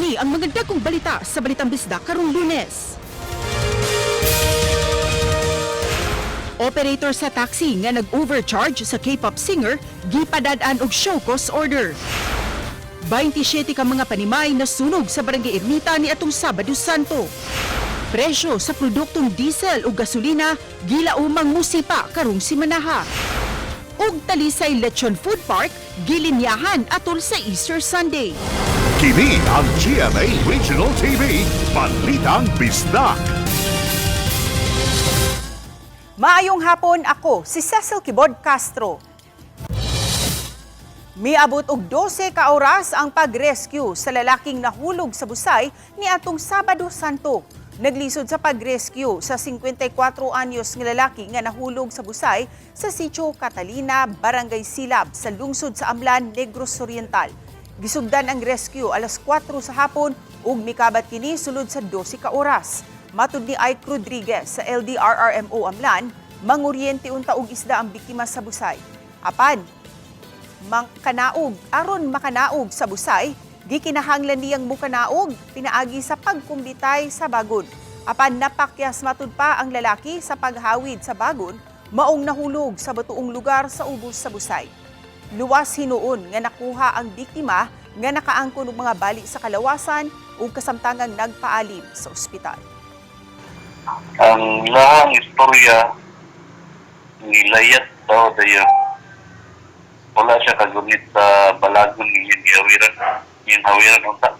kini ang mga dagkong balita sa Balitang Bisdak karong Lunes. Operator sa taxi nga nag-overcharge sa K-pop singer gipadad-an og show cause order. 27 ka mga panimay nasunog sa Barangay Ermita ni atong Sabado Santo. Presyo sa produktong diesel ug gasolina gilaumang musipa karong simanaha. Ug Talisay Lechon Food Park gilinyahan atol sa Easter Sunday. Kini ang GMA Regional TV, Balitang Bisdak. Maayong hapon, ako si Cecil Kibod Castro. Miabot og 12 ka oras ang pag-rescue sa lalaking nahulog sa busay ni atong Sabado Santo. Naglisod sa pag-rescue sa 54 anyos nga lalaki nga nahulog sa busay sa Sitio Catalina, Barangay Silab sa lungsod sa Amlan, Negros Oriental. Gisugdan ang rescue alas 4 sa hapon ug mikabat kini sulod sa 12 ka oras. Matud ni Ike Rodriguez sa LDRRMO Amlan, manguryente unta og isda ang biktima sa busay. Apan aron makanaog sa busay, gikinahanglan niyang mukanaog pinaagi sa pagkumbitay sa bagon. Apan napakyas matud pa ang lalaki sa paghawid sa bagon, maong nahulog sa batuong lugar sa ubos sa busay. Luwas hinuon nga nakuha ang biktima nga nakaangkon og mga bali sa kalawasan ug kasamtangang nagpaalim sa ospital. Ang lahang istorya nilayat daw dayon. Wala siya kagunit sa balagon yung hawiran unta.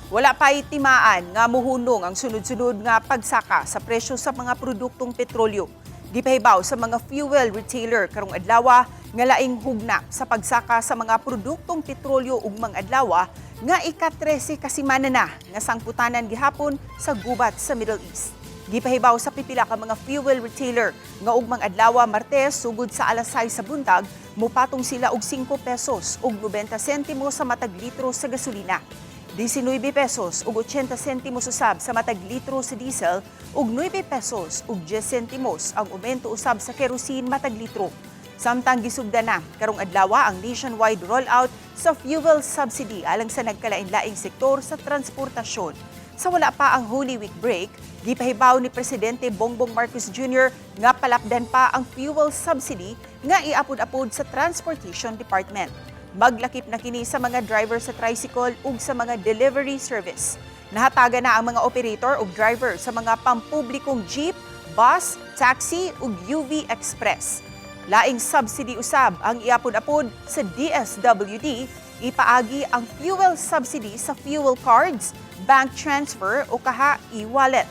Wala pa itimaan nga muhunong ang sunod-sunod nga pagsaka sa presyo sa mga produktong petrolyo. Gipahibaw sa mga fuel retailer karong adlaw nga laing hugna sa pagsaka sa mga produktong petrolyo ug mga adlaw nga ika-13 ka semana na nga sangputanan gihapon sa gubat sa Middle East. Gipahibaw sa pipila ka mga fuel retailer nga ug mga adlaw Martes sugod sa alas 6 sa buntag mupatong sila og 5 pesos ug 90 sentimo sa matag litro sa gasolina. 19 pesos ug 80 sentimos usab sa matag litro sa diesel ug 9 pesos ug 10 sentimos ang aumento usab sa kerosene matag litro. Samtang gisugdan na karong adlaw ang nationwide rollout sa fuel subsidy alang sa nagkalain-laing sektor sa transportasyon. Sa wala pa ang Holy Week break, gipahibaw ni Presidente Bongbong Marcos Jr. nga palapdan pa ang fuel subsidy nga iapod-apod sa Transportation Department. Maglakip na kini sa mga driver sa tricycle ug sa mga delivery service. Nahataga na ang mga operator ug driver sa mga pampublikong jeep, bus, taxi ug UV Express. Laing subsidy usab ang iapod-apod sa DSWD, ipaagi ang fuel subsidy sa fuel cards, bank transfer o kaha e-wallet.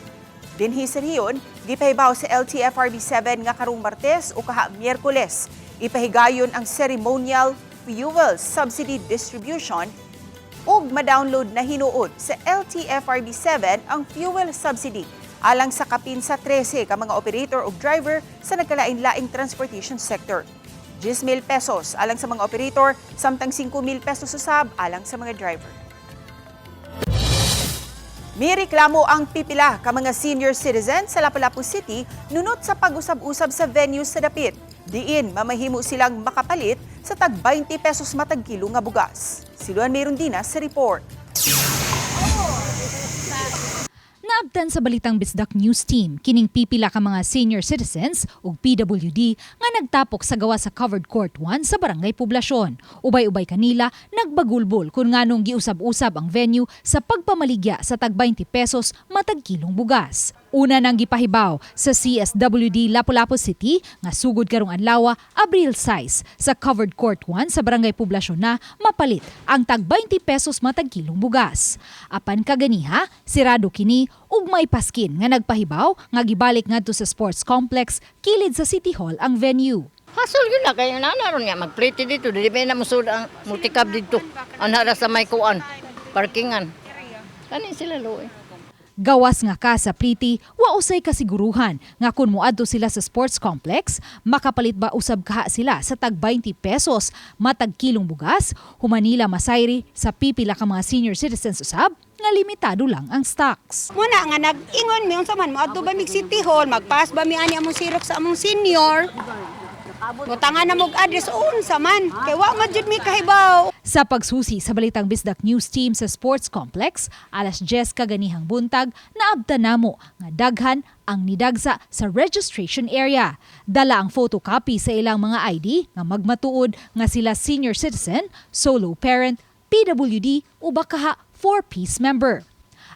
Dinhi sa riyon, gipahibaw sa LTFRB 7 nga karong Martes o kaha Miyerkules, ipahigayon ang ceremonial fuel subsidy distribution ug ma-download na hinuod sa LTFRB 7 ang fuel subsidy alang sa kapin sa 13 ka mga operator ug driver sa nagkalain-laing transportation sector. 10,000 pesos alang sa mga operator, samtang 5,000 pesos usab alang sa mga driver. Mireklamo ang pipila ka mga senior citizens sa Lapu-Lapu City nunot sa pag-usab-usab sa venue sa dapit. Diin, mamahimo silang makapalit sa tag 20 pesos matag kilo nga bugas. Si Luan Merundina sa report. Naabtan sa Balitang Bisdak News Team, kining pipila ka mga senior citizens ug PWD nga nagtapok sa gawa sa Covered Court 1 sa Barangay Poblasyon. Ubay-ubay kanila nagbagulbol kung nganong giusab-usab ang venue sa pagpamaligya sa tag 20 pesos matag kilong bugas. Una nang gipahibaw sa CSWD Lapu-Lapu City nga sugod karong adlaw Abril 6 sa Covered Court 1 sa Barangay Poblasyon na mapalit ang tag 20 pesos matag kilong bugas. Apan kaganiha, sirado kini ug may paskin nga nagpahibaw nga gibalik ngadto sa sports complex kilid sa City Hall ang venue. Hasol yun na kayo naron nga magplete dito, di ba na musud ang multicab dito. Anara sa may kuan, parkingan. Kanin sila loe. Gawas nga ka sa pliti, wa usay kasiguruhan nga kun moadto sila sa sports complex, makapalit ba usab kaha sila sa tag 20 pesos matag kilong bugas, humanila masayri sa pipila ka mga senior citizens usab nga limitado lang ang stocks. Muna nga nag-ingon mi unsa man moadto ba mig City Hall, magpass ba mi ani among sirok sa among senior. Butangan na mong address unsa man. Kay wa man jud mi kahibaw. Sa pagsusi sa Balitang Bisdak News Team sa Sports Complex, alas 10 kaganihang buntag, naabtan namo nga daghan ang nidagsa sa registration area. Dala ang photocopy sa ilang mga ID nga magmatuod nga sila senior citizen, solo parent, PWD o bakaha 4-piece member.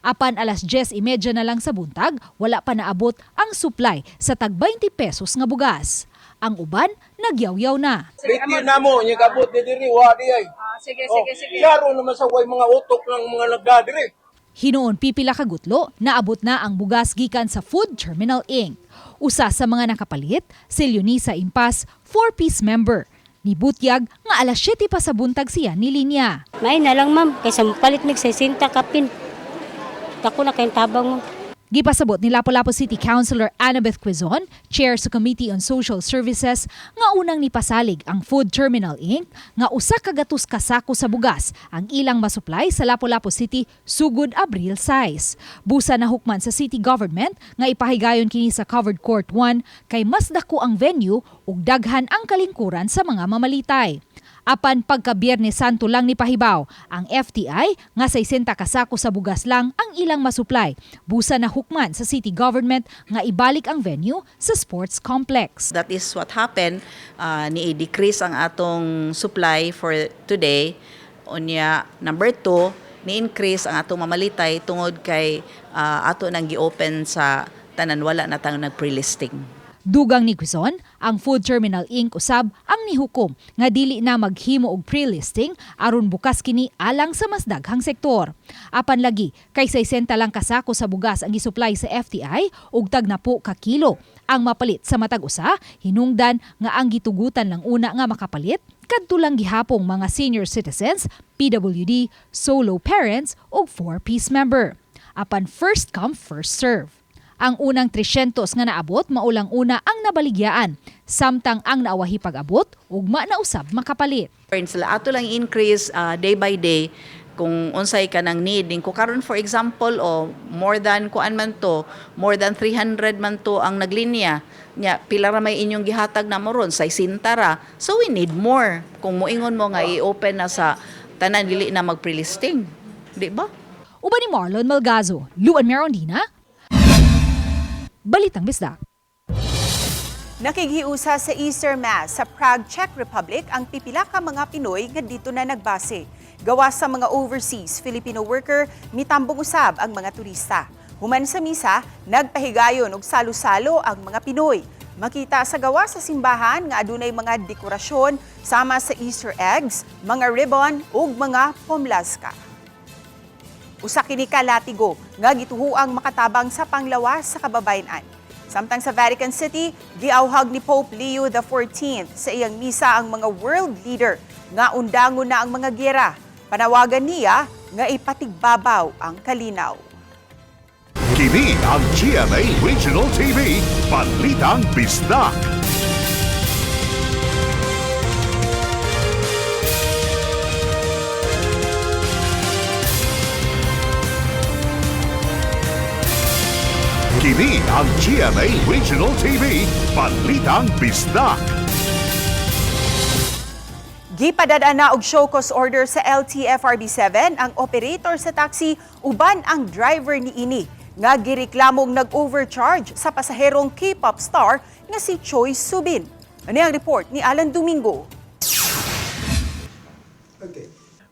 Apan alas 10:30 na lang sa buntag, wala pa naabot ang supply sa tag 20 pesos nga bugas. Ang uban, nagyaw-yaw na. Liti na mo, yung kabot ni diri, wa di ay. Sige. Klaro naman sa way mga utok ng mga nagdadiri. Hinoon pipila ka gutlo, naabot na ang bugas gikan sa Food Terminal Inc. Usa sa mga nakapalit, si Leonisa Impas, 4-piece member. Nibutyag nga alas 7 pa sa buntag siya ni Linya. May na lang ma'am, kaysa palit mig 60 kapin. Dako na kayong tabang mo. Gipasabot ni Lapu-Lapu City Councilor Annabeth Quezon, Chair sa Committee on Social Services, nga unang nipasalig ang Food Terminal Inc. nga usa ka gatos ka sako sa bugas ang ilang masupply sa Lapu-Lapu City sugod Abril 6. Busa na hukman sa city government nga ipahigayon kini sa Covered Court 1 kay mas dako ang venue ug daghan ang kalingkuran sa mga mamalitay. Apan pagka Biyernes Santo lang ni pahibaw, ang FTI nga 60 kasako sa bugas lang ang ilang masupply. Busa na hukman sa city government nga ibalik ang venue sa sports complex. That is what happened. Ni-decrease ang atong supply for today. Unya, number 2, ni-increase ang atong mamalitay tungod kay ato nang gi-open sa tanan wala na tang nag-pre-listing. Dugang ni Quezon, ang Food Terminal Inc. usab ang nihukom nga dili na maghimo og pre-listing aron bukas kini alang sa mas daghang sektor. Apan lagi, kay 60 lang kasako sa bugas ang gisupply sa FTI ug tag 10 ka kilo. Ang mapalit sa matag usa, hinungdan nga ang gitugutan lang una nga makapalit kadto lang gihapong mga senior citizens, PWD, solo parents ug 4-piece member. Apan first come first serve. Ang unang 300 nga naabot maulang una ang nabaligyaan, samtang ang naawahi pag-abot ugma na usab makapalit. Sila ato lang increase day by day kung unsay ka nang need. Kung karon for example more than 300 man to ang naglinya. Nya pila ra may inyong gihatag na mo ron sa 60 ra. So we need more. Kung moingon mo nga i-open na sa tanan dili na mag-pre-listing, di ba? Uban ni Marlon Malgazo, Luan Merondina, Balitang Bisdak. Nakighiusa sa Easter Mass sa Prague, Czech Republic ang pipila ka mga Pinoy nga dito na nagbase. Gawas sa mga overseas Filipino worker, mitambong usab ang mga turista. Human sa misa, nagpahigayon og salo-salo ang mga Pinoy. Makita sa gawas sa simbahan nga adunay mga dekorasyon sama sa Easter eggs, mga ribbon ug mga pomlaska. Usa kini ka latigo nga gituhuang makatabang sa panglawas sa kababayen-an. Samtang sa Vatican City, giawhag ni Pope Leo XIV sa iyang misa ang mga world leader nga undangon na ang mga giyera. Panawagan niya nga ipatigbabaw ang kalinaw. Kini ang GMA Regional TV, Balitang Bisdak. Kini ang GMA Regional TV, Balitang Bisdak. Gipadadaan na og show cause order sa LTFRB7 ang operator sa taxi uban ang driver ni ini nga gireklamong nag-overcharge sa pasaherong K-pop star nga si Choi Subin. Ano ang report ni Alan Domingo?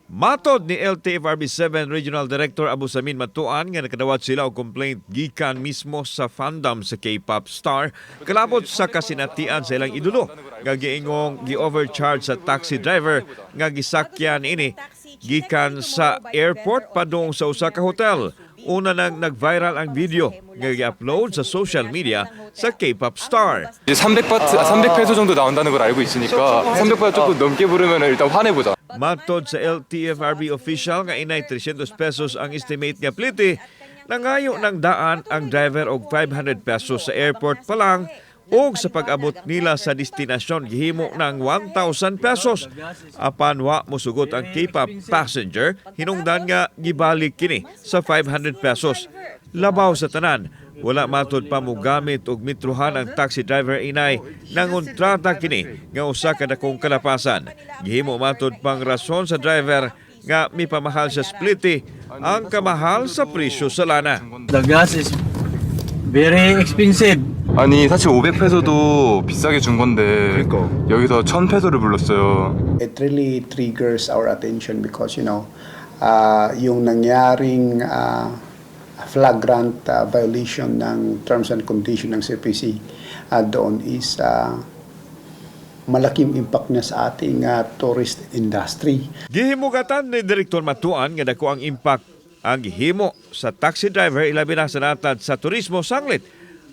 Matod ni LTFRB7 Regional Director Abu Samin Matuan nga nakadawat sila og complaint gikan mismo sa fandom sa K-pop star kalabot sa kasinatian sa ilang idolo nga giingong gi-overcharge sa taxi driver nga gisakyan ini gikan sa airport padung sa usa ka hotel. Una nang nag-viral ang video nga i-upload sa social media sa K-pop star. 300페소 정도 나온다는 걸 알고 있으니까 300바트 조금 넘게 부르면 일단 화내보자. Matod sa LTFRB official nga inay 300 pesos ang estimate nga plite, nangayo ng daan ang driver og 500 pesos sa airport pa lang ug sa pag-abot nila sa destinasyon gihimo ng 1,000 pesos. Apan wa mosugot ang K-pop passenger, hinungdan nga gibalik kini sa 500 pesos. Labaw sa tanan, Wala matod pa mo gamit og mitruhan ang taxi driver inay nangontrata kini nga usa ka dakong kalapasan. Gihimo matod pang rason sa driver nga mipamahal sa spliti ang kamahal sa presyo sa lana. The gas is very expensive. 아니 사실 500페소도 비싸게 준 건데 여기서 1000페소를 불렀어요. It really triggers our attention because yung nangyaring flagrant violation ng terms and conditions ng CPC doon is malaking impact niya sa ating tourist industry. Gihimugatan ni Direktor Matuan nga dako ang impact ang gihimo sa taxi driver ilabi na sa natad sa turismo sanglit.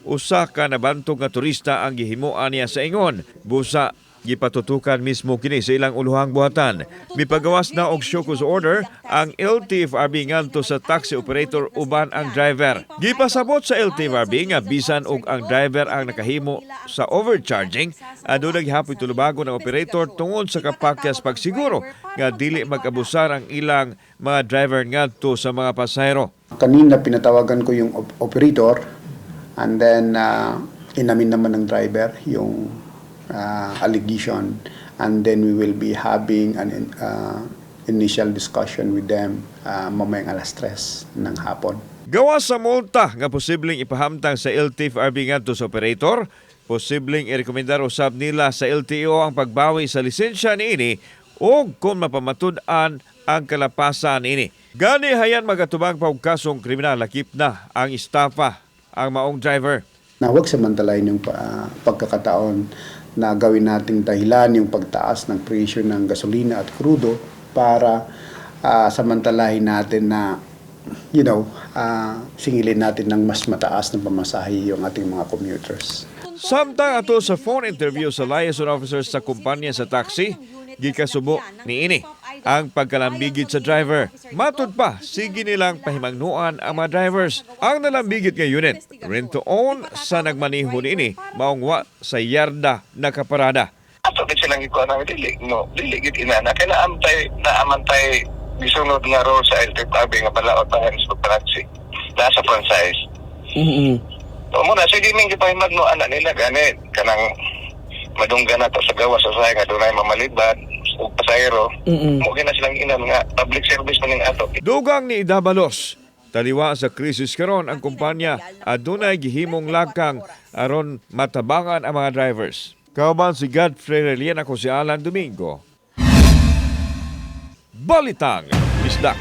Usa ka nabantog nga turista ang gihimuan niya sa ingon. Busa gipatutukan mismo kini sa ilang uluhang buhatan. Mipagawas na og show cause order ang LTFRB ngadto sa taxi operator uban ang driver. Gipasabot sa LTFRB nga bisan og ang driver ang nakahimo sa overcharging, aduna gihapon tulubago ng operator tungod sa kapakyas pagsiguro nga dili mag-abusar ang ilang mga driver ngadto sa mga pasahero. Kanina pinatawagan ko yung operator and then inamin naman ng driver yung allegation, and then we will be having an initial discussion with them mamayang 3:00 ng hapon. Gawas sa multa nga posibleng ipahamtang sa LTFRB ngadto sa operator, posibleng irekomendar usab nila sa LTO ang pagbawi sa lisensya niini o kung mapamatud-an ang kalapasan niini. Gani hayan magatubang pa og kasong kriminal lakip na ang estafa ang maong driver. Na huwag samantalahin yung pagkakataon na gawin nating dahilan yung pagtaas ng presyo ng gasolina at krudo para samantalahin natin na singilin natin ng mas mataas na pamasahe yung ating mga commuters. Samtang ato sa phone interview sa liaison officers sa kumpanya sa taxi, gikasubo niini ang pagkalambigit sa driver. Matud pa, sige nilang pahimangnuan ang mga drivers. Ang nalambigit nga unit, rent-to-own sa nagmaneho niini, maungwa sa yarda na kaparada. Ato din silang ikuha namin diligid inana. Kaya naamantay gisunod nga role sa LTFRB nga balaot ang instructancy. Nasa franchise. So muna, sige ming ipahimagnuan na nila ganit. Kanang madunggan na to sa gawa sa sahay nga doon ay mamalibad o pasahero. Mugin na silang inan nga public service man yung ato. Dugang ni Idabalos, taliwa sa krisis karon ang kumpanya adunay gihimong lakang aron matabangan ang mga drivers. Kauban si Godfrey Relian, ako si Alan Domingo. Balitang Bisdak.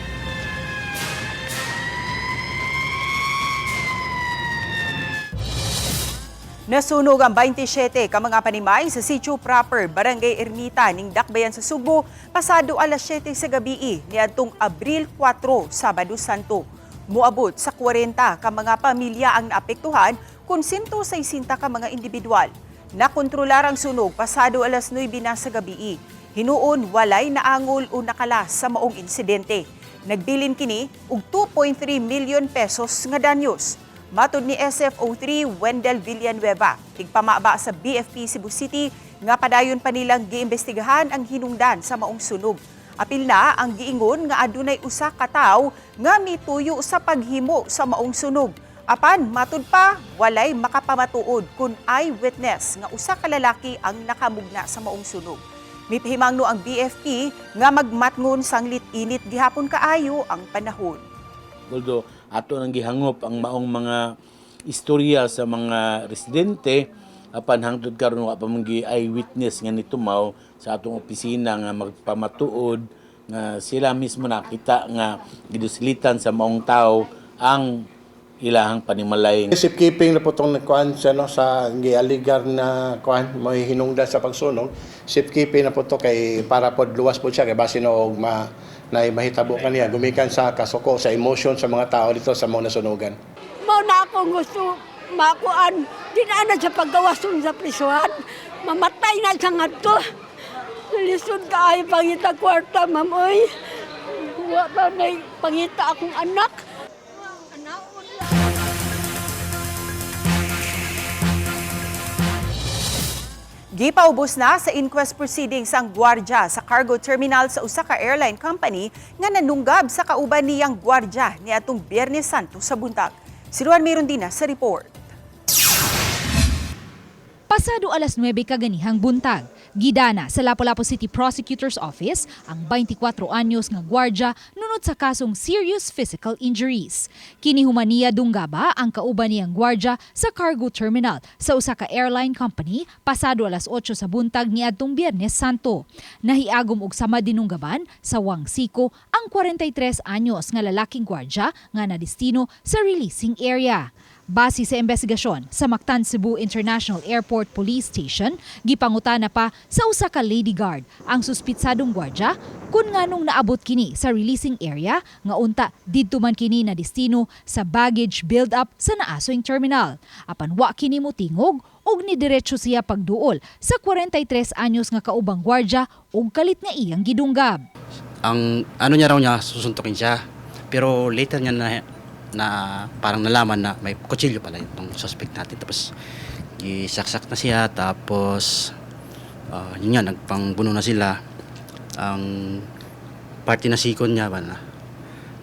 Nasunog ang 27 ka mga panimay sa Sitio Proper, Barangay Ermita, ning Dakbayan sa Subo, pasado 7:00 sa gabi niadtong Abril 4, Sabado Santo. Muabot sa 40 ka mga pamilya ang naapektuhan, kun 160 ka mga individual. Nakontrolar ang sunog pasado 9:00 na sa gabi. Hinuon walay naangol o nakalas sa maong insidente. Nagbilin kini og 2.3 million pesos nga danyos. Matod ni SFO3 Wendell Villanueva, tigpamaba sa BFP Cebu City, nga padayon pa nilang giimbestigahan ang hinungdan sa maong sunog. Apil na ang giingon nga adunay usa ka tawo nga mituyo sa paghimo sa maong sunog. Apan matud pa walay makapamatuod kun eyewitness nga usa ka lalaki ang nakamugna sa maong sunog. Mipahimangno ang BFP nga magmatngon sanglit init gihapon kaayo ang panahon. Although ato nang gihangop ang maong mga istorya sa mga residente, apan hangtod karon wa pa mangi eyewitness nga nitumaw sa atong opisina nga magpamatuod nga sila mismo nakita nga giduslitan sa maong tao ang ilahang panimalay. Safekeeping na po itong nakuhan siya sa gialigar na kuhan, may hinungdan sa pagsunog. Safekeeping na po ito kay para po luwas po siya kay base na mahitabo kaniya gumikan sa kasuko sa emotion sa mga tao dito sa mga nasunugan. Mao na akong gusto makuan dinana sa paggawason sa prisuhan, mamatay na sa ngadto. Lisod kaayo pangita kwarta, ma'am oy. Wa ba na pangita akong anak. Gipaubos na sa inquest proceedings ang gwardya sa cargo terminal sa usa ka airline company nga nanunggab sa kauban niyang gwardya niadtong Biyernes Santo sa buntag. Si Juan Merondina sa report. Pasado alas 9 kaganihang buntag, gidana sa Lapu-Lapu City Prosecutor's Office ang 24 anyos nga gwardya nunod sa kasong serious physical injuries. Kini humaniya Dunggaba ang kauban niyang gwardya sa cargo terminal sa usa ka airline company pasado alas 8 sa buntag niadtong Biyernes Santo. Nahiagom og sama dinunggaban sa Wangsiko ang 43 anyos nga lalaking gwardya nga nadestino sa releasing area. Base sa investigasyon sa Mactan Cebu International Airport Police Station, gipangutana pa sa usa ka lady guard ang suspitsadong gwardya kung nganong naabot kini sa releasing area nga unta didto man kini na destino sa baggage build-up sa naasoing terminal. Apan wa kini motingog ug nidiretso siya pagduol sa 43 anyos nga kaubang gwardya ug kalit nga iyang gidunggab. Ang ano niya raw niya susuntukin siya, pero later niya na parang nalaman na may kutsilyo pala itong suspect natin. Tapos isaksak na siya, tapos yun nga, nagpangbuno na sila. Ang party na sikon niya ba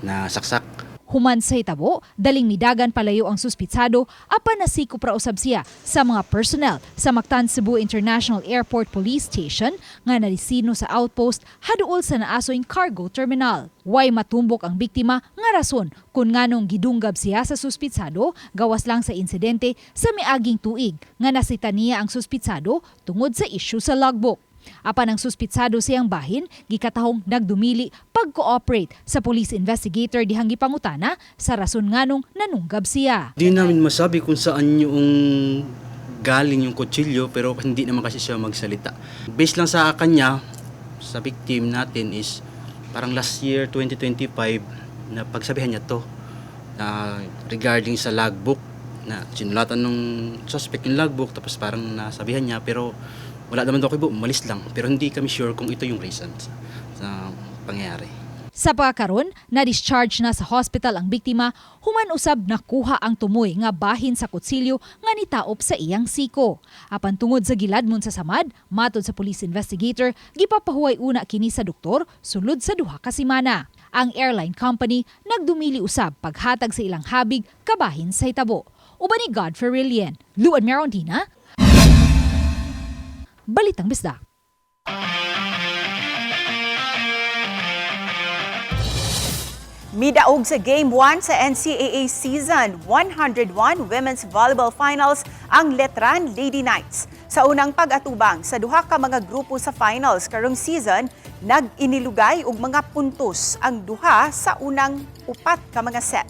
na saksak. Human sa hitabo, daling midagan palayo ang suspitsado apan nasikop ra usab siya sa mga personnel sa Mactan Cebu International Airport Police Station nga nadisino sa outpost haduol sa naasoing cargo terminal. Way matumbok ang biktima nga rason kung nganong gidunggab siya sa suspitsado gawas lang sa insidente sa miaging tuig nga nasita niya ang suspitsado tungod sa issue sa logbook. Apan ang suspitsado siyang bahin, gikatahong nagdumili pag-cooperate sa police investigator dihang gipangutana sa rason nganong nanunggab siya. Di namin masabi kung saan yung galing yung kutsilyo, pero hindi naman kasi siya magsalita. Based lang sa kanya, sa victim natin is parang last year 2025 na pagsabihan niya to na regarding sa logbook na sinulatan ng suspect yung logbook, tapos parang nasabihan niya, pero wala naman daw kayo, umalis lang. Pero hindi kami sure kung ito yung reason sa pangyayari. Sa pagkakaroon, na-discharge na sa hospital ang biktima, human usab nakuha ang tumoy nga bahin sa kutsilyo nga nitaop sa iyang siko. Apan tungod sa giladmon sa samad, matod sa police investigator, gipapahuway una kini sa doktor sulod sa duha ka semana. Ang airline company nagdumili usab paghatag sa ilang habig kabahin sa hitabo. Uban ni Godfrey Rillian, Luan Merondina, Balitang Bisdak. Midaog sa Game 1 sa NCAA Season 101 Women's Volleyball Finals ang Letran Lady Knights. Sa unang pag-atubang sa duha ka mga grupo sa finals karong season, nag-inilugay og mga puntos ang duha sa unang upat ka mga set.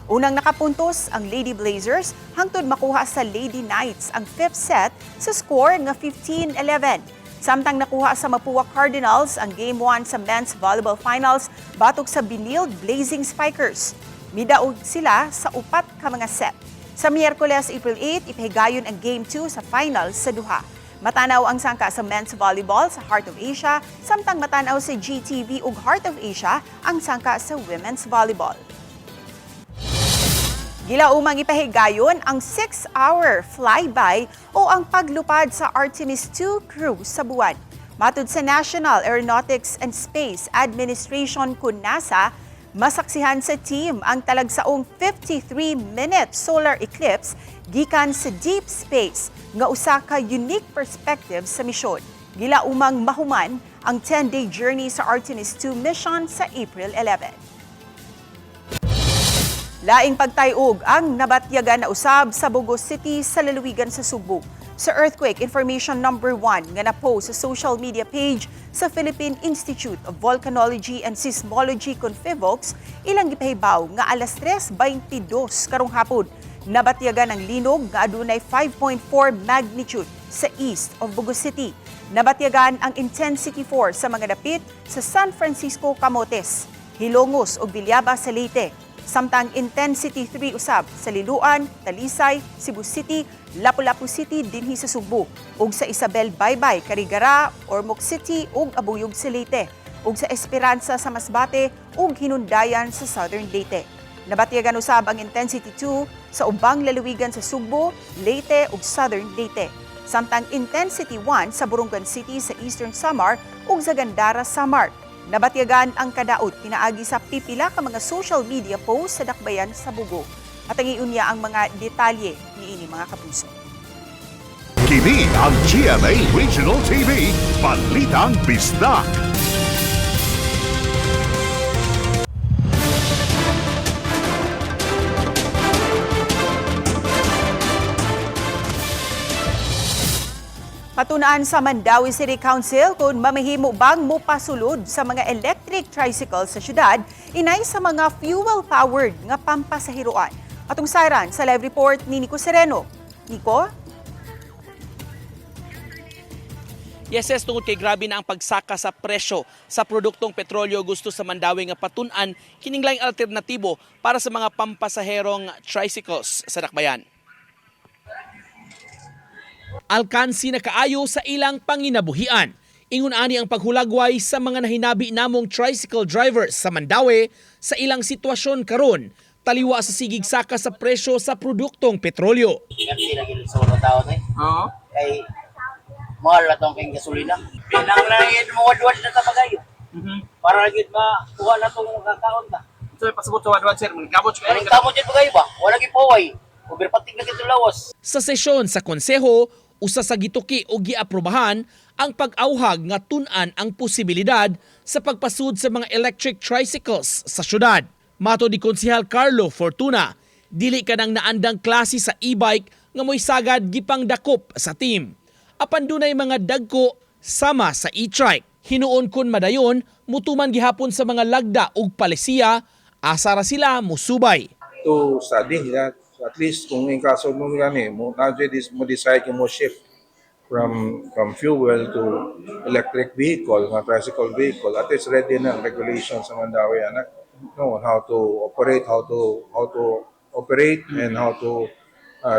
Unang nakapuntos ang Lady Blazers hangtod makuha sa Lady Knights ang 5th set sa score nga 15-11. Samtang nakuha sa Mapua Cardinals ang Game 1 sa Men's Volleyball Finals batok sa Benilde Blazing Spikers. Midaog sila sa upat ka mga set. Sa Miyerkules, April 8, ipahigayon ang Game 2 sa finals sa duha. Matanaw ang sangka sa Men's Volleyball sa Heart of Asia, samtang matanaw sa GTV ug Heart of Asia ang sangka sa Women's Volleyball. Gilaumang ipahigayon ang 6-hour flyby o ang paglupad sa Artemis II crew sa buwan. Matud sa National Aeronautics and Space Administration kun NASA, masaksihan sa team ang talagsaong 53-minute solar eclipse gikan sa deep space nga usa ka unique perspective sa misyon. Gilaumang mahuman ang 10-day journey sa Artemis II mission sa April 11. Laing pagtayog ang nabatyagan na usab sa Bugos City sa lalawigan sa Subo. Sa Earthquake Information Number 1 nga na-post sa social media page sa Philippine Institute of Volcanology and Seismology Confivox, ilang gipahibaw nga alas 3:22 karong hapon. Nabatyagan ang linog nga adunay 5.4 magnitude sa east of Bugos City. Nabatyagan ang intensity 4 sa mga dapit sa San Francisco, Camotes, Hilongos ug Villaba sa Leyte. Samtang intensity 3 usab sa Liloan, Talisay, Cebu City, Lapu-Lapu City dinhi sa Subo, ug sa Isabel Baybay, Carigara, Ormoc City ug Abuyog sa Leyte, ug sa Esperanza sa Masbate ug Hinundayan sa Southern Leyte. Nabatyagan usab ang intensity 2 sa ubang lalawigan sa Subo, Leyte ug Southern Leyte. Samtang intensity 1 sa Borongan City sa Eastern Samar ug sa Gandara, Samar. Nabatyagan ang kadaot pinaagi sa pipila ka mga social media posts sa dakbayan sa Bugo. At ang iunya ang mga detalye niini mga kapuso. Kini ang GMA Regional TV, Balitang Bisdak. Patunaan sa Mandawi City Council kung mamahimo bang mopasulod sa mga electric tricycle sa syudad, inay sa mga fuel-powered nga pampasahiroan. Atong saran sa live report ni Nico Sereno. Nico? Yes, tungod kay grabe na ang pagsaka sa presyo sa produktong petrolyo, gusto sa Mandawi nga patun-an kining laing alternatibo para sa mga pampasaherong tricycles sa dakbayan. Alkansi na kaayo sa ilang panginabuhian. Ingon ani ang paghulagway sa mga nahinabi namong tricycle drivers sa Mandawi sa ilang sitwasyon karon, taliwa sa sigig saka sa presyo sa produktong petrolyo. Oo. Kay mahal na itong kayong gasolina. Pinanglangin mo wadwad na tapagayo. Para lagi makuha na itong kakaon ta. So, pasabot sa wadwad, sir. Magkabot siya. Kamot dyan pagayo ba? Wala gipaway. Uberpatig na kito lawas. Sa sesyon sa konseho, usa sa gituki o giaprobahan ang pag-auhag nga tun-an ang posibilidad sa pagpasud sa mga electric tricycles sa syudad. Mato ni Konsehal Carlo Fortuna, dili ka nang naandang klase sa e-bike nga mo'y sagad gipang dakop sa team. Apan dunay mga dagko sama sa e-trike. Hinuon kun madayon, mutuman gihapon sa mga lagda ug palisiya, asara sila musubay. To study that. So at least kung in kaso mo gani mo decide kung mo shift from fuel to electric vehicle, mga tricycle vehicle, at least ready na ang regulation sa Mandawi anak. No, how to operate and how to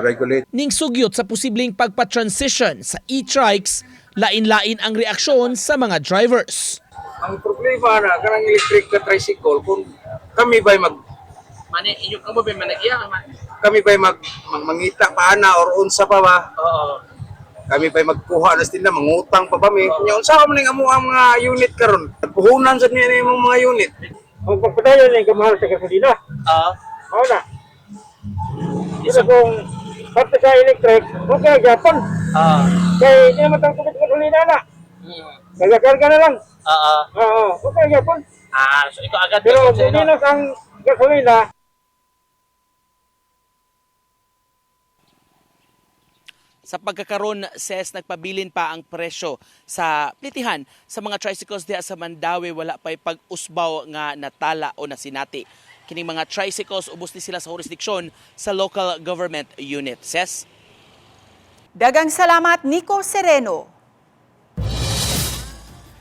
regulate. Ning sugyot sa posibleng pagpa-transition sa e-trikes, lain-lain ang reaksyon sa mga drivers. Ang problema na kanang electric ka tricycle kung kami ba'y kami ba'y mangita pa na or unsa pa ba? Kami ba'y magkuha na sila, mangutang pa ba mi? Unsa man ning amo ang mga unit karon? Puhunan sa niya imong mga unit. Ang pagpadayon ni kamahal sa gasolina. Mao na. Isa kung parte sa electric, okay Japan. Kay di naman tang tubig gasolina na. Karga na lang. Okay Japan. So ito agad. Pero kung dinos ang gasolina, Sa pagkakaroon, SES, nagpabilin pa ang presyo sa plitihan sa mga tricycles diha sa Mandawi, wala pa'y pag-usbaw nga natala o nasinati. Kining mga tricycles, ubos ni sila sa jurisdiksyon sa local government unit. SES? Dagang salamat, Nico Sereno.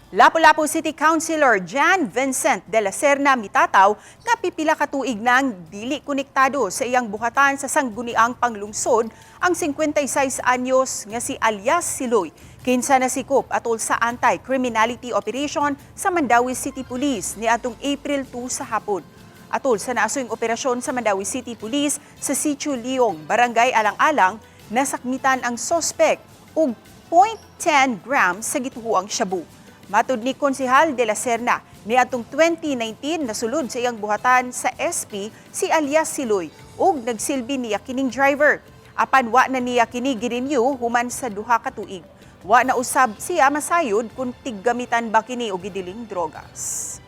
Lapu-Lapu City Councilor Jan Vincent de la Serna mitataw nga pipila ka tuig nang dili konektado sa iyang buhatan sa sangguniang panglungsod ang 56 anyos nga si Alias Siloy. Kinsa nasikop atol sa anti-criminality operation sa Mandawi City Police niadtong April 2 sa hapon. Atol sa naasuyng operasyon sa Mandawi City Police sa Sitio Leong, Barangay Alang-Alang, nasakmitan ang sospek og 0.10 grams sa gituhuang shabu. Matud ni Konsehal de la Serna, niadtong 2019 nasulod sa iyang buhatan sa SP si Alias Siloy ug nagsilbi niya kining driver. Apan wa na niya kini girenew human sa duha ka tuig. Wa na usab siya masayod kung tiggamitan ba kini og gidiling drogas.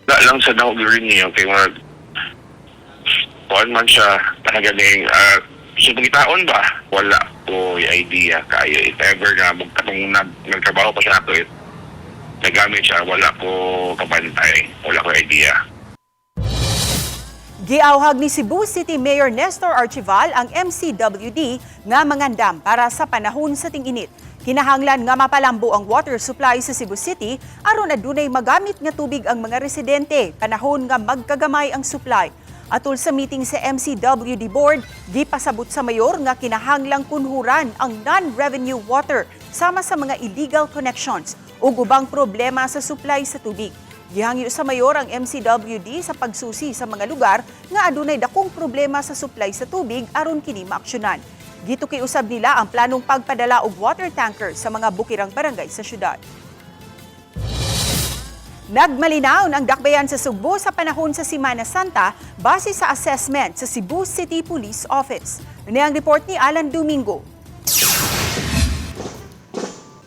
Na lang sa daw girenew kay mga kuan man siya tanagaling so pagitaon ba wala ko idea kayo if ever nga magkatong nagtrabaho pa siya ato nagamit siya, wala ko kapantay, wala ko idea. Giauhag ni Cebu City Mayor Nestor Archival ang MCWD nga mangandam para sa panahon sa ting-init. Kinahanglan nga mapalambo ang water supply sa Cebu City aron adunay magamit nga tubig ang mga residente panahon nga magkagamay ang supply. Atol sa meeting sa MCWD Board, gipasabot sa mayor nga kinahanglang kunhuran ang non-revenue water sama sa mga illegal connections ug ubang problema sa supply sa tubig. Gihangyo sa mayor ang MCWD sa pagsusi sa mga lugar nga adunay dakong problema sa supply sa tubig aron kini maaksyonan. Gituki usab nila ang planong pagpadala og water tanker sa mga bukirang barangay sa syudad. Nagmalinaw ang dakbayan sa Sugbo sa panahon sa Semana Santa base sa assessment sa Cebu City Police Office. Ano ang report ni Alan Domingo?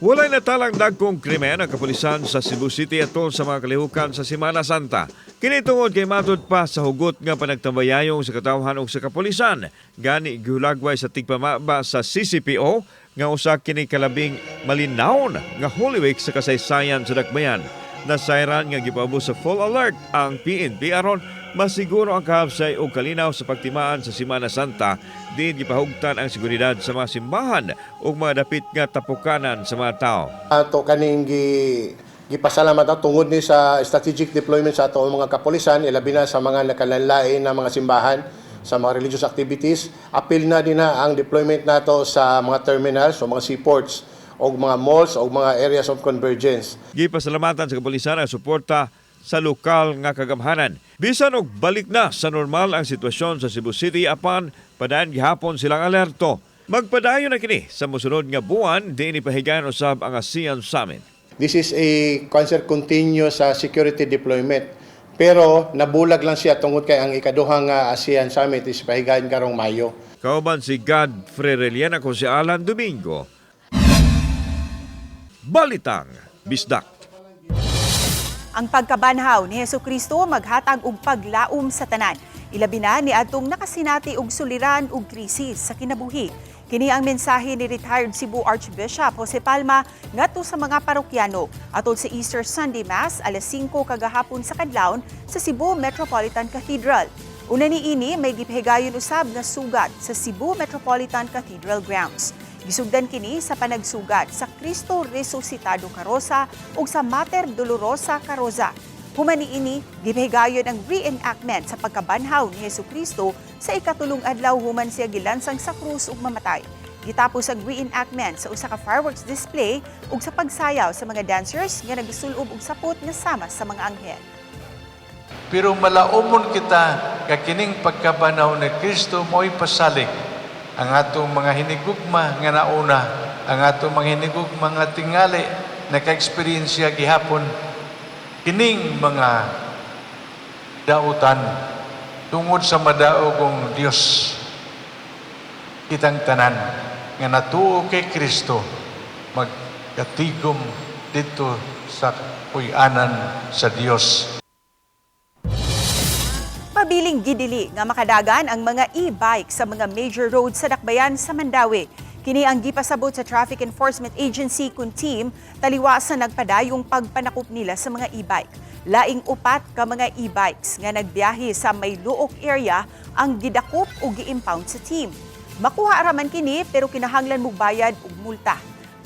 Walay natalang dagkong krimen ang kapulisan sa Cebu City atol sa mga kalihukan sa Semana Santa. Kini tungod kay matud pa sa hugot nga panagtambayayong sa katawhan o sa kapulisan. Gani gihulagway sa tigpamaba sa CCPO nga usa kini kalabing malinawon nga Holy Week sa kasaysayan sa dakbayan. Nasayran nga gipaabot sa full alert ang PNP aron masiguro ang kahabsay o kalinaw sa pagtimaan sa Semana Santa. Din gipahugtan ang seguridad sa mga simbahan o mga dapit nga tapukanan sa mga tao. Ato kaning gipasalamat ang tungod ni sa strategic deployment sa ato mga kapulisan, ilabi na sa mga nakalanlain na mga simbahan, sa mga religious activities. Apil na din na ang deployment nato sa mga terminals o mga seaports o mga malls o mga areas of convergence. Gipasalamatan sa kapulisan ang suporta sa lokal nga kagamhanan. Bisan og balik na sa normal ang sitwasyon sa Cebu City apan padaan gihapon silang alerto. Magpadayon na kini sa mosunod nga buwan diin ipahigayon usab ang ASEAN Summit. This is a concert continuous sa security deployment. Pero nabulag lang siya tungod kay ang ikaduhang ASEAN Summit is pahigayon karong Mayo. Kauban si Godfrey Reliana ko si Alan Domingo. Balitang Bisdak. Ang pagkabanhaw ni Hesukristo maghatag og paglaom sa tanan. Ilabi na ni adtong nakasinati og suliran ug krisis sa kinabuhi. Kini ang mensahe ni retired Cebu Archbishop Jose Palma ngadto sa mga parokyano atol sa Easter Sunday Mass alas 5 kagahapon sa kadlawon sa Cebu Metropolitan Cathedral. Una niini may gipahigayon usab nga sugat sa Cebu Metropolitan Cathedral grounds. Gisugdan kini sa panagsugat sa Cristo Resuscitado Karosa ug sa Mater Dolorosa Karosa. Human niini gipahigayon ang reenactment sa pagkabanhaw ni Hesukristo sa ikatulong adlaw human siya gilansang sa krus ug mamatay. Gitapos ang reenactment sa usa ka fireworks display ug sa pagsayaw sa mga dancers nga nagsulob og sapot nga sama sa mga anghel. Pero malaumon kita kakining pagkabanaw ni Kristo mo'y pasalig ang atong mga hinigugma nga nauna, ang atong mga hinigugma nga tingali naka-eksperyensya gihapon kining mga dautan tungod sa madaogong Dios. Kitang tanan nga natuo kay Kristo magkatigom dito sa puy-anan sa Dios. Pabiling gidili nga makadagan ang mga e-bike sa mga major roads sa dakbayan sa Mandawi. Kini ang gipasabot sa Traffic Enforcement Agency kun team taliwa sa nagpadayong pagpanakop nila sa mga e-bike. Laing upat ka mga e-bikes nga nagbiyahe sa may luok area ang gidakop o gi-impound sa team. Makuha raman kini pero kinahanglan mo bayad og multa.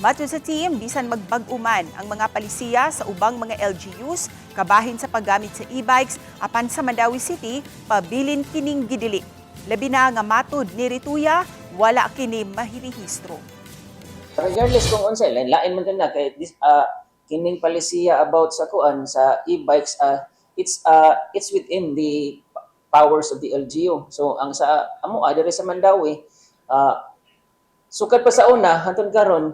Matod sa team, bisan magbag-uman ang mga palisiya sa ubang mga LGUs kabahin sa paggamit sa e-bikes apan sa Mandawi City, pabilin kining gidili. Labi na nga matod ni Rituya, wala kini mahirehistro. Regardless kung unsa, lain man na kay kining palisiya about sa kuan sa e-bikes, it's within the powers of the LGU. So ang sa amo adere sa Mandawi, sukad pa sa una hangtod karon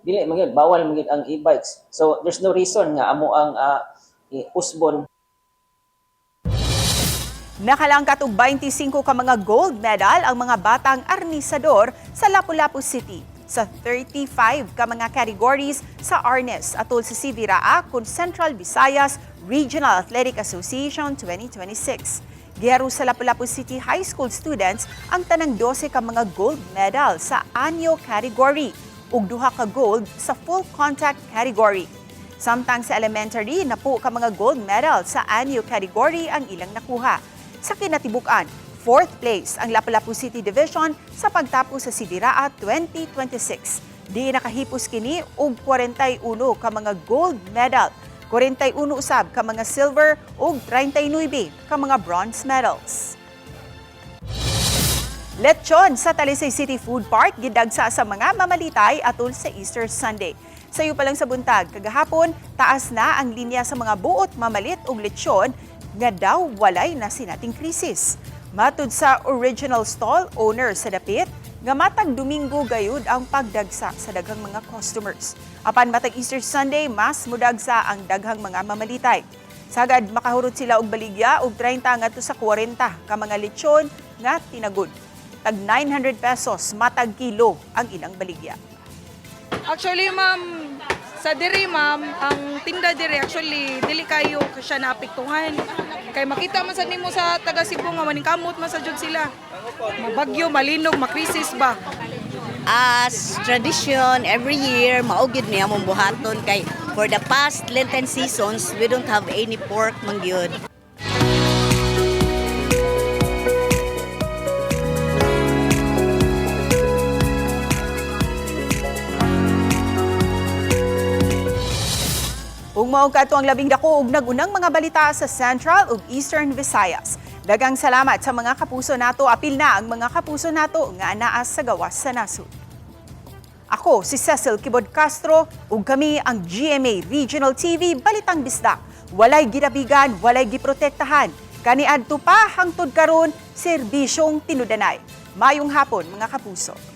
dili man bawal man ang e-bikes. So there's no reason nga amo ang usbon. Nakalangkat og 25 ka mga gold medal ang mga batang arnisador sa Lapu-Lapu City sa 35 ka mga categories sa Arnes atol sa Siviraa kun Central Visayas Regional Athletic Association 2026. Giharo sa Lapu-Lapu City High School students ang tanang 12 ka mga gold medal sa anyo category ug 2 ka gold sa full contact category. Samtang sa elementary, napo ka mga gold medal sa anyo category ang ilang nakuha. Sa kinatibuk-an, 4th place ang Lapu-Lapu City Division sa pagtapos sa Siviraa 2026. Di nakahipos kini og 41 ka mga gold medal, 41 usab ka mga silver ug 39 ka mga bronze medals. Lechon sa Talisay City Food Park gidagsa sa mga mamalitay atol sa Easter Sunday. Sayo pa lang sa buntag, kagahapon, taas na ang linya sa mga buot mamalit og lechon nga daw walay na sinating krisis. Matud sa original stall owner sa dapit, nga matag Domingo gayud ang pagdagsa sa daghang mga customers. Apan matag Easter Sunday, mas mudagsa ang daghang mga mamalitay. Sagad makahurot sila og baligya og 30 ngadto sa 40 ka mga lechon nga tinagod. Tag 900 pesos matag kilo ang ilang baligya. Actually, ma'am, sa diri, ma'am, ang tinda diri, actually, dili kayo siya naapektuhan. Kay makita man sa nimo sa taga Cebu nga maningkamot man sa jud sila. Mabagyo, malinog, makrisis ba? As tradition, every year, maugid niya mong buhaton kay for the past Lenten seasons, we don't have any pork mangyud. Ug mao kadto ang labing dako ug nagunang mga balita sa Central ug Eastern Visayas. Daghang salamat sa mga kapuso nato, apil na ang mga kapuso nato nga anaa sa gawas sa nasud. Ako si Cecil Kibod Castro ug kami ang GMA Regional TV Balitang Bisdak. Walay ginabigan, walay giprotektahan. Kaniadto pa hangtod karon serbisyong tinudanay. Mayong hapon mga kapuso.